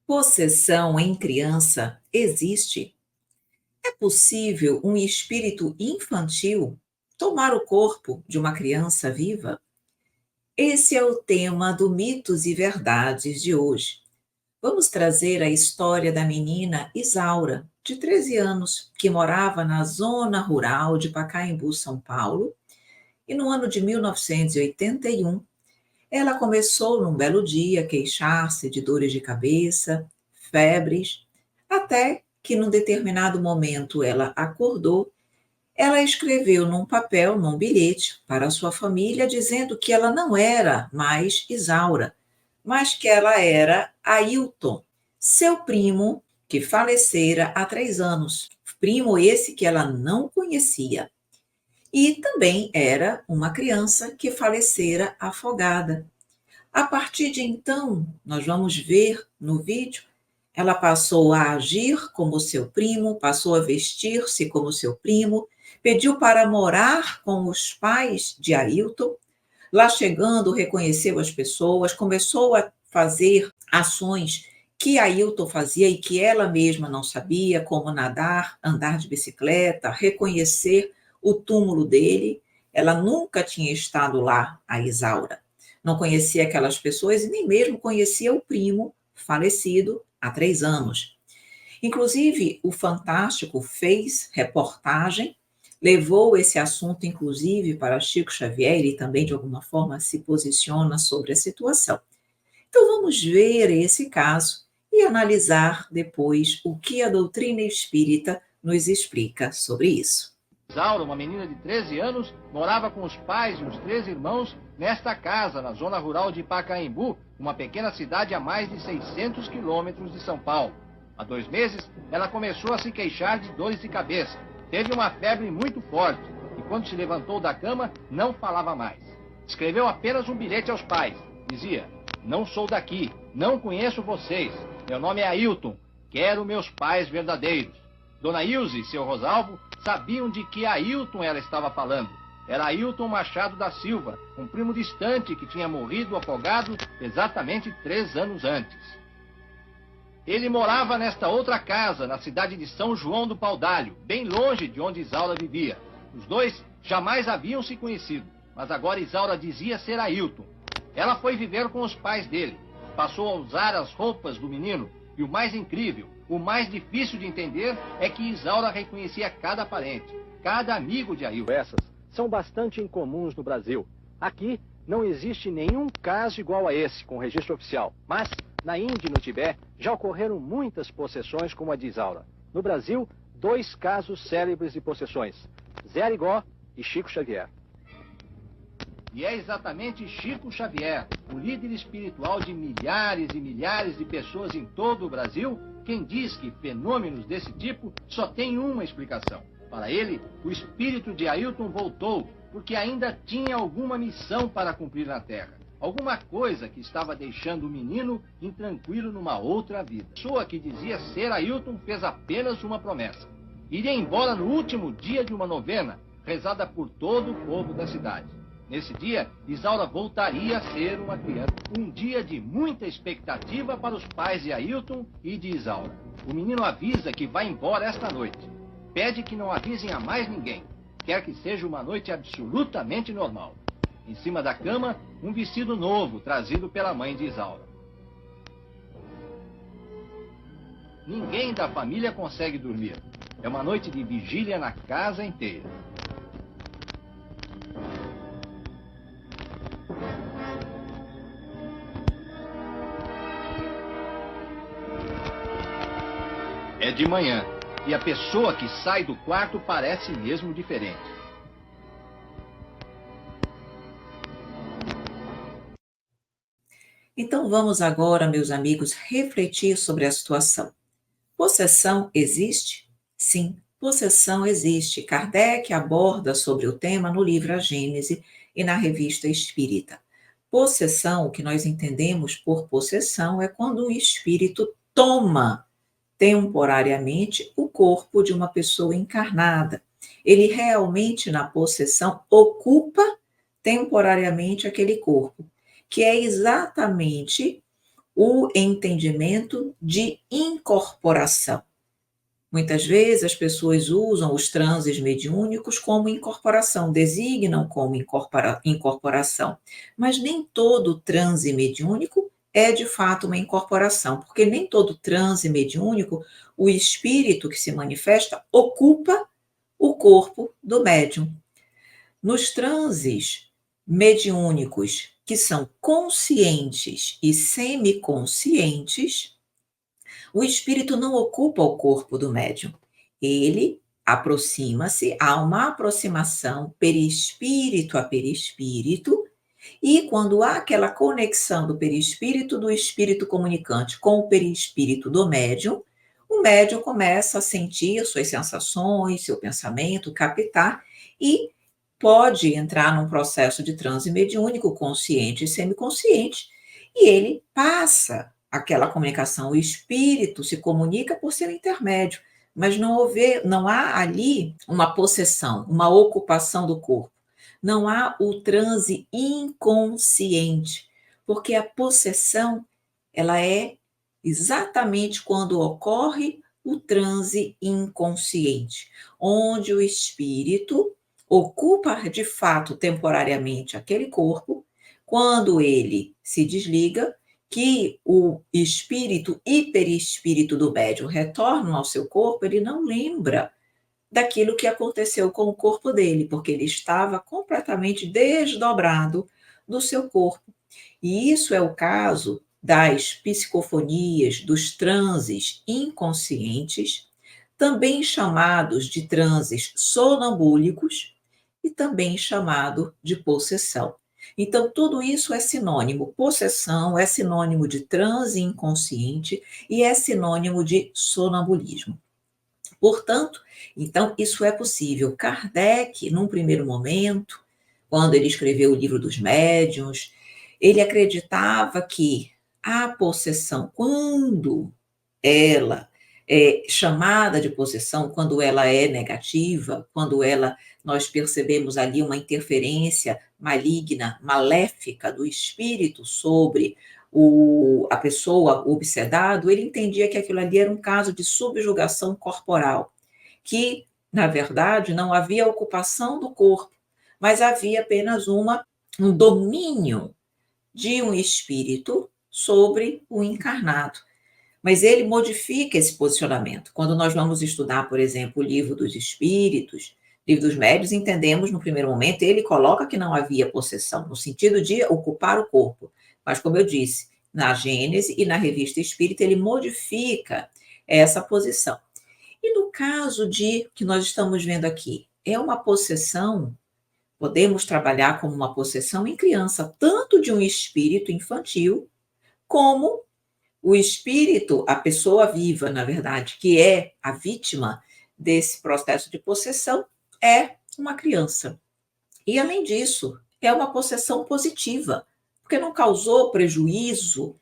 Possessão em criança existe? É possível um espírito infantil tomar o corpo de uma criança viva? Esse é o tema do Mitos e Verdades de hoje. Vamos trazer a história da menina Isaura, de 13 anos, que morava na zona rural de Pacaembu, São Paulo, e no ano de 1981, ela começou num belo dia a queixar-se de dores de cabeça, febres, até que num determinado momento ela acordou. Ela escreveu num papel, num bilhete, para a sua família, dizendo que ela não era mais Isaura, mas que ela era Ailton, seu primo, que falecera há 3 anos. Primo esse que ela não conhecia. E também era uma criança que falecera afogada. A partir de então, nós vamos ver no vídeo, ela passou a agir como seu primo, passou a vestir-se como seu primo, pediu para morar com os pais de Ailton. Lá chegando, reconheceu as pessoas, começou a fazer ações que Ailton fazia e que ela mesma não sabia, como nadar, andar de bicicleta, reconhecer o túmulo dele. Ela nunca tinha estado lá, a Isaura. Não conhecia aquelas pessoas e nem mesmo conhecia o primo falecido há 3 anos. Inclusive, o Fantástico fez reportagem, levou esse assunto, inclusive, para Chico Xavier, ele também, de alguma forma, se posiciona sobre a situação. Então, vamos ver esse caso e analisar depois o que a doutrina espírita nos explica sobre isso. Isaura, uma menina de 13 anos, morava com os pais e os 3 irmãos nesta casa, na zona rural de Pacaembu, uma pequena cidade a mais de 600 quilômetros de São Paulo. Há 2 meses, ela começou a se queixar de dores de cabeça. Teve uma febre muito forte e, quando se levantou da cama, não falava mais. Escreveu apenas um bilhete aos pais. Dizia: "Não sou daqui, não conheço vocês. Meu nome é Ailton, quero meus pais verdadeiros." Dona Ilse e seu Rosalvo sabiam de que Ailton ela estava falando. Era Ailton Machado da Silva, um primo distante que tinha morrido afogado exatamente 3 anos antes. Ele morava nesta outra casa, na cidade de São João do Paudalho, bem longe de onde Isaura vivia. Os dois jamais haviam se conhecido, mas agora Isaura dizia ser Ailton. Ela foi viver com os pais dele, passou a usar as roupas do menino, e o mais incrível, o mais difícil de entender é que Isaura reconhecia cada parente, cada amigo de Ailton. Essas são bastante incomuns no Brasil. Aqui não existe nenhum caso igual a esse, com registro oficial. Mas na Índia e no Tibete já ocorreram muitas possessões como a de Isaura. No Brasil, 2 casos célebres de possessões: Zé Arigó e Chico Xavier. E é exatamente Chico Xavier, o líder espiritual de milhares e milhares de pessoas em todo o Brasil, quem diz que fenômenos desse tipo só têm uma explicação. Para ele, o espírito de Ailton voltou porque ainda tinha alguma missão para cumprir na Terra. Alguma coisa que estava deixando o menino intranquilo numa outra vida. A pessoa que dizia ser Ailton fez apenas uma promessa: iria embora no último dia de uma novena, rezada por todo o povo da cidade. Nesse dia, Isaura voltaria a ser uma criança. Um dia de muita expectativa para os pais de Ailton e de Isaura. O menino avisa que vai embora esta noite. Pede que não avisem a mais ninguém. Quer que seja uma noite absolutamente normal. Em cima da cama, um vestido novo trazido pela mãe de Isaura. Ninguém da família consegue dormir. É uma noite de vigília na casa inteira. É de manhã, e a pessoa que sai do quarto parece mesmo diferente. Então vamos agora, meus amigos, refletir sobre a situação. Possessão existe? Sim, possessão existe. Kardec aborda sobre o tema no livro A Gênese e na Revista Espírita. Possessão, o que nós entendemos por possessão, é quando um espírito toma temporariamente o corpo de uma pessoa encarnada. Ele realmente, na possessão, ocupa temporariamente aquele corpo, que é exatamente o entendimento de incorporação. Muitas vezes as pessoas usam os transes mediúnicos como incorporação, designam como incorporação, mas nem todo transe mediúnico é de fato uma incorporação, porque nem todo transe mediúnico, o espírito que se manifesta ocupa o corpo do médium. Nos transes mediúnicos que são conscientes e semiconscientes, o espírito não ocupa o corpo do médium. Ele aproxima-se, há uma aproximação perispírito a perispírito, e quando há aquela conexão do perispírito do espírito comunicante com o perispírito do médium, o médium começa a sentir suas sensações, seu pensamento, captar, e pode entrar num processo de transe mediúnico consciente e semiconsciente, e ele passa aquela comunicação. O espírito se comunica por seu intermédio, mas não há ali uma possessão, uma ocupação do corpo. Não há o transe inconsciente, porque a possessão, ela é exatamente quando ocorre o transe inconsciente, onde o espírito ocupa de fato temporariamente aquele corpo, quando ele se desliga, que o espírito e perispírito do médium retornam ao seu corpo, ele não lembra daquilo que aconteceu com o corpo dele, porque ele estava completamente desdobrado do seu corpo. E isso é o caso das psicofonias, dos transes inconscientes, também chamados de transes sonambúlicos e também chamado de possessão. Então, tudo isso é sinônimo. Possessão é sinônimo de transe inconsciente e é sinônimo de sonambulismo. Portanto, então, isso é possível. Kardec, num primeiro momento, quando ele escreveu o Livro dos Médiuns, ele acreditava que a possessão, quando ela é chamada de possessão, quando ela é negativa, quando nós percebemos ali uma interferência maligna, maléfica do espírito sobre a pessoa obsedado, ele entendia que aquilo ali era um caso de subjugação corporal, que, na verdade, não havia ocupação do corpo, mas havia apenas um domínio de um espírito sobre o encarnado. Mas ele modifica esse posicionamento. Quando nós vamos estudar, por exemplo, o Livro dos Espíritos, Livro dos Médiuns, entendemos no primeiro momento, ele coloca que não havia possessão, no sentido de ocupar o corpo. Mas, como eu disse, na Gênese e na Revista Espírita, ele modifica essa posição. E no caso que nós estamos vendo aqui, é uma possessão, podemos trabalhar como uma possessão em criança, tanto de um espírito infantil, como o espírito, a pessoa viva, na verdade, que é a vítima desse processo de possessão, é uma criança. E, além disso, é uma possessão positiva, porque não causou prejuízo,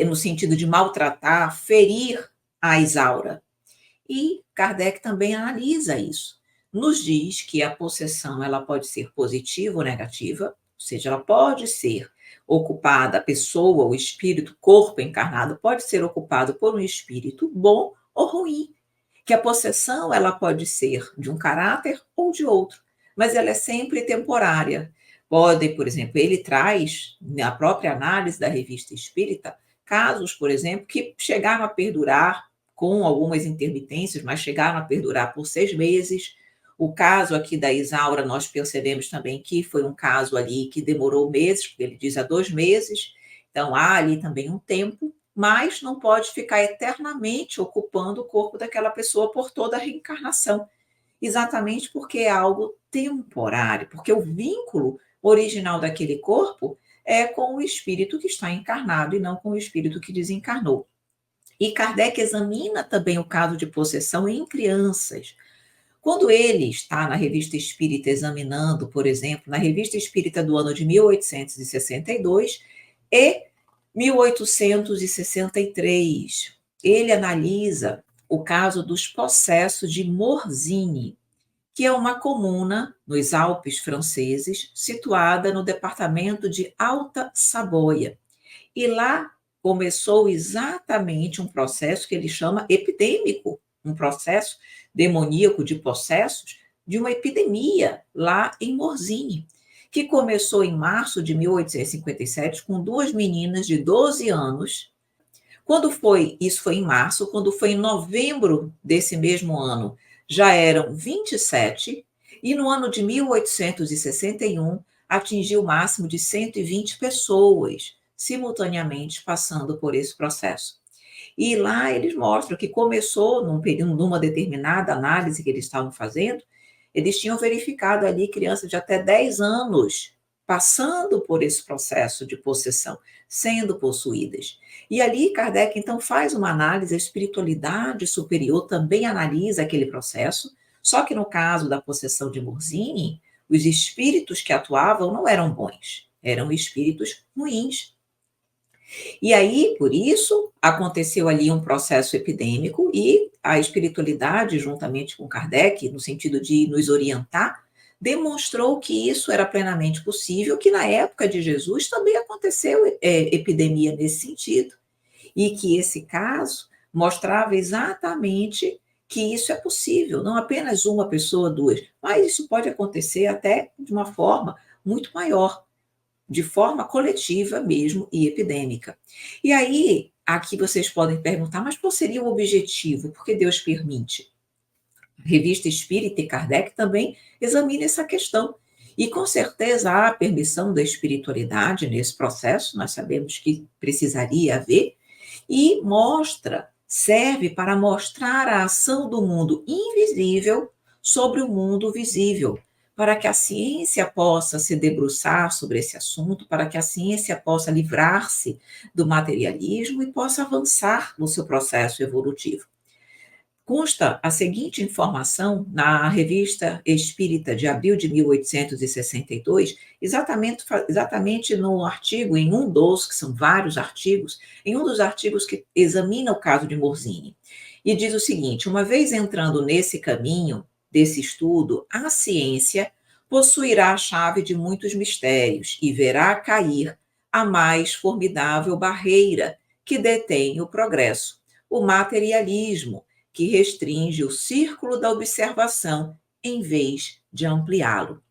no sentido de maltratar, ferir a Isaura. E Kardec também analisa isso. Nos diz que a possessão ela pode ser positiva ou negativa, ou seja, ela pode ser ocupada, a pessoa, o espírito, corpo encarnado, pode ser ocupado por um espírito bom ou ruim. Que a possessão ela pode ser de um caráter ou de outro, mas ela é sempre temporária. Pode, por exemplo, ele traz, na própria análise da Revista Espírita, casos, por exemplo, que chegaram a perdurar com algumas intermitências, mas chegaram a perdurar por 6 meses. O caso aqui da Isaura, nós percebemos também que foi um caso ali que demorou meses, porque ele diz há 2 meses, então há ali também um tempo, mas não pode ficar eternamente ocupando o corpo daquela pessoa por toda a reencarnação, exatamente porque é algo temporário, porque o vínculo original daquele corpo é com o espírito que está encarnado e não com o espírito que desencarnou. E Kardec examina também o caso de possessão em crianças. Quando ele está na Revista Espírita examinando, por exemplo, na Revista Espírita do ano de 1862 e 1863, ele analisa o caso dos possessos de Morzine, que é uma comuna nos Alpes franceses, situada no departamento de Alta Saboia. E lá começou exatamente um processo que ele chama epidêmico, um processo demoníaco de possessos, de uma epidemia lá em Morzine, que começou em março de 1857 com 2 meninas de 12 anos. Isso foi em março, quando foi em novembro desse mesmo ano, já eram 27, e no ano de 1861 atingiu o máximo de 120 pessoas, simultaneamente passando por esse processo. E lá eles mostram que começou, numa determinada análise que eles estavam fazendo, eles tinham verificado ali crianças de até 10 anos passando por esse processo de possessão, sendo possuídas. E ali Kardec, então, faz uma análise, a espiritualidade superior também analisa aquele processo, só que no caso da possessão de Morzine, os espíritos que atuavam não eram bons, eram espíritos ruins. E aí, por isso, aconteceu ali um processo epidêmico e a espiritualidade, juntamente com Kardec, no sentido de nos orientar, demonstrou que isso era plenamente possível, que na época de Jesus também aconteceu epidemia nesse sentido, e que esse caso mostrava exatamente que isso é possível, não apenas uma pessoa, duas, mas isso pode acontecer até de uma forma muito maior, de forma coletiva mesmo e epidêmica. E aí, aqui vocês podem perguntar, mas qual seria o objetivo? Por que Deus permite? A Revista Espírita e Kardec também examina essa questão. E com certeza há a permissão da espiritualidade nesse processo, nós sabemos que precisaria haver, e serve para mostrar a ação do mundo invisível sobre o mundo visível, para que a ciência possa se debruçar sobre esse assunto, para que a ciência possa livrar-se do materialismo e possa avançar no seu processo evolutivo. Consta a seguinte informação na Revista Espírita de abril de 1862, exatamente no artigo, em um dos, que são vários artigos, em um dos artigos que examina o caso de Morzine. E diz o seguinte: uma vez entrando nesse caminho, desse estudo, a ciência possuirá a chave de muitos mistérios e verá cair a mais formidável barreira que detém o progresso, o materialismo, que restringe o círculo da observação em vez de ampliá-lo.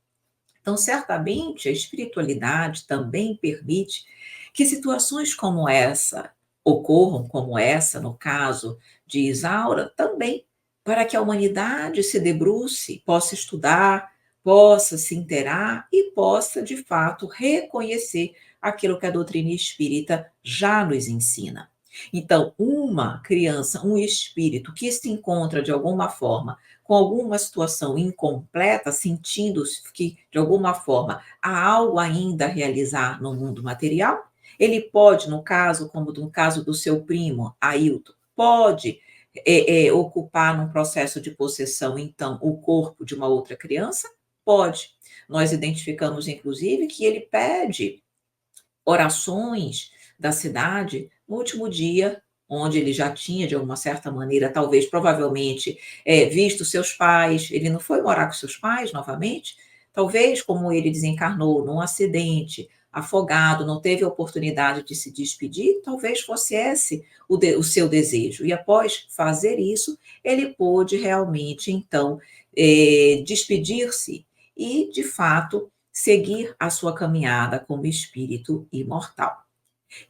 Então, certamente, a espiritualidade também permite que situações como essa ocorram, como essa, no caso de Isaura, também, para que a humanidade se debruce, possa estudar, possa se inteirar e possa, de fato, reconhecer aquilo que a doutrina espírita já nos ensina. Então, uma criança, um espírito que se encontra, de alguma forma, com alguma situação incompleta, sentindo que, de alguma forma, há algo ainda a realizar no mundo material, ele pode, no caso, como no caso do seu primo, Ailton, pode ocupar num processo de possessão, então, o corpo de uma outra criança? Pode. Nós identificamos, inclusive, que ele pede orações da cidade no último dia, onde ele já tinha, de alguma certa maneira, talvez, provavelmente, visto seus pais. Ele não foi morar com seus pais novamente? Talvez, como ele desencarnou num acidente, afogado, não teve a oportunidade de se despedir, talvez fosse esse o seu desejo. E após fazer isso, ele pôde realmente, então, despedir-se e, de fato, seguir a sua caminhada como espírito imortal.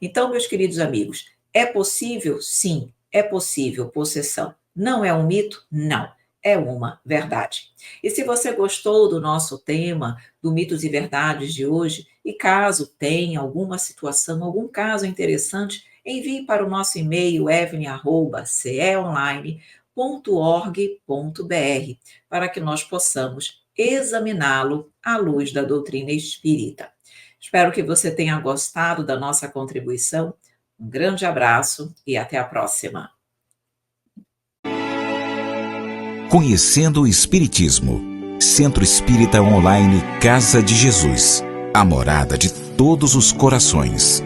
Então, meus queridos amigos, é possível? Sim, é possível possessão. Não é um mito? Não, é uma verdade. E se você gostou do nosso tema, do Mitos e Verdades de hoje, e caso tenha alguma situação, algum caso interessante, envie para o nosso e-mail evelyn@ceonline.org.br para que nós possamos examiná-lo à luz da doutrina espírita. Espero que você tenha gostado da nossa contribuição. Um grande abraço e até a próxima. Conhecendo o Espiritismo. Centro Espírita Online Casa de Jesus. A morada de todos os corações.